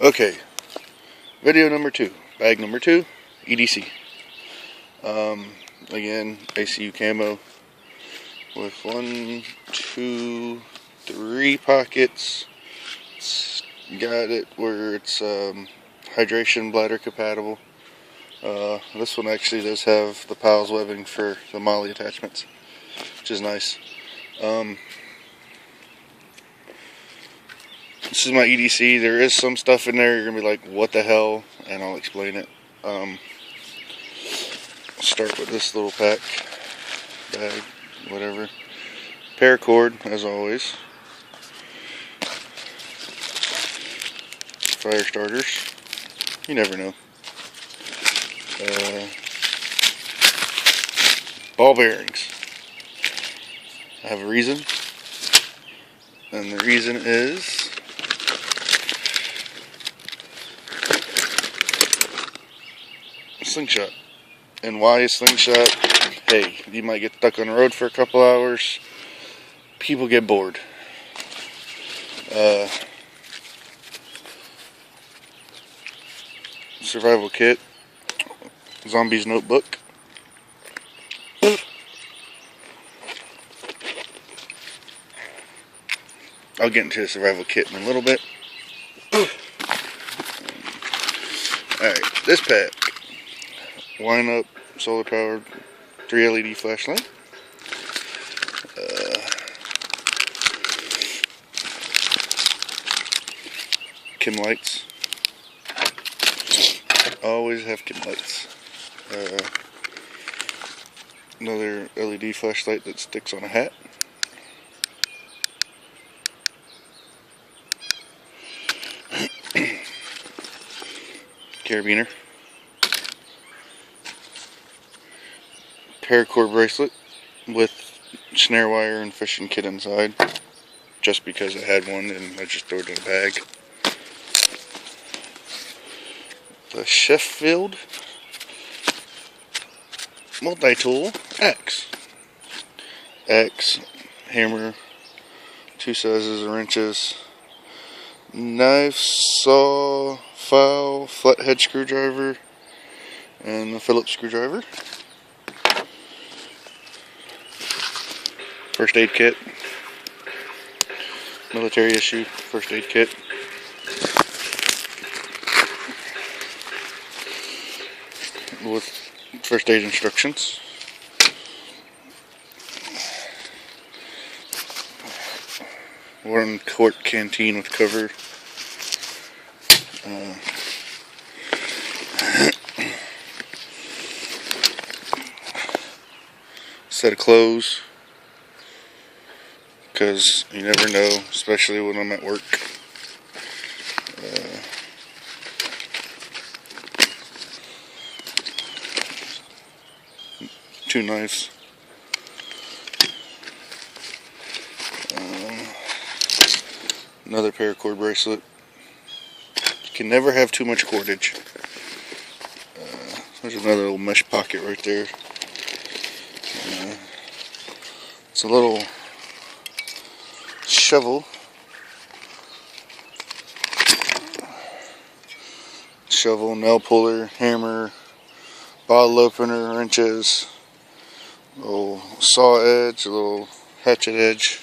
Okay, video number 2, bag number 2, EDC. Again, ACU camo with 1, 2, 3 pockets. It's got it where it's hydration bladder compatible. This one actually does have the piles webbing for the molly attachments, which is nice. This is my EDC. There is some stuff in there you're going to be like, what the hell? And I'll explain it. Start with this little pack, bag, whatever. Paracord, as always. Fire starters. You never know. Ball bearings. I have a reason. And the reason is slingshot. And why is slingshot? Hey, you might get stuck on the road for a couple hours. People get bored. Survival kit. Zombie's notebook. I'll get into the survival kit in a little bit. Alright, this pack. Line up, solar powered 3 LED flashlight. Chem lights. Always have chem lights. Another LED flashlight that sticks on a hat. Carabiner. Paracord bracelet with snare wire and fishing kit inside, just because I had one and I just threw it in a bag. The Sheffield multi-tool axe. Hammer, 2 sizes of wrenches, knife, saw, file, flathead screwdriver, and the Phillips screwdriver. First aid kit. Military issue first aid kit. With first aid instructions. One quart canteen with cover. Set of clothes. Because you never know, especially when I'm at work. 2 knives. Another paracord bracelet. You can never have too much cordage. There's another little mesh pocket right there. It's a little shovel, nail puller, hammer, bottle opener, wrenches, little saw edge, a little hatchet edge,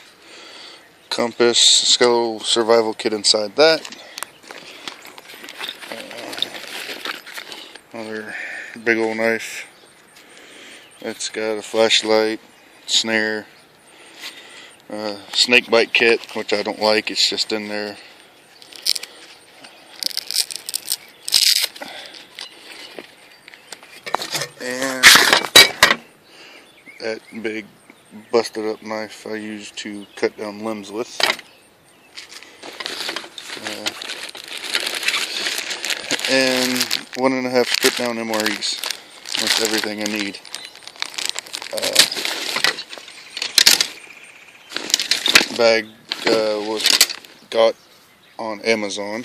compass. It's got a little survival kit inside that. Another big old knife. It's got a flashlight, snare, snake bite kit, which I don't like. It's just in there. And that big busted up knife I use to cut down limbs with. And 1.5 strip down MREs. That's everything I need. Bag was got on Amazon.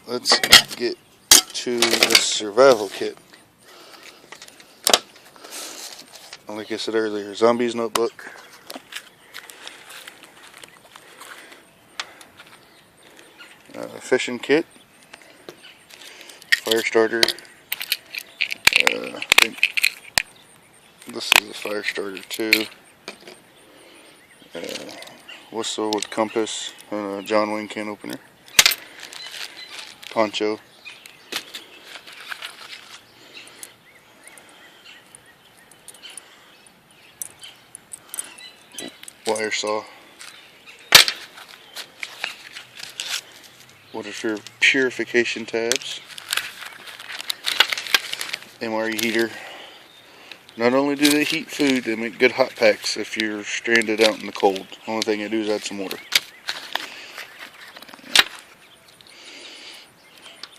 Let's get to the survival kit. Like I said earlier, Zombie's notebook, fishing kit, fire starter. I think this is a fire starter too. Whistle with compass, John Wayne can opener, poncho, wire saw, water purification tabs, MRE heater. Not only do they heat food, they make good hot packs if you're stranded out in the cold. Only thing I do is add some water.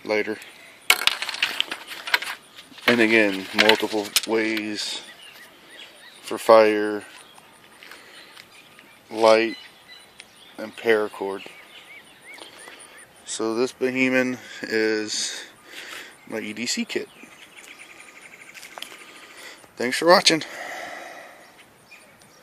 Lighter. And again, multiple ways for fire, light, and paracord. So this behemoth is my EDC kit. Thanks for watching.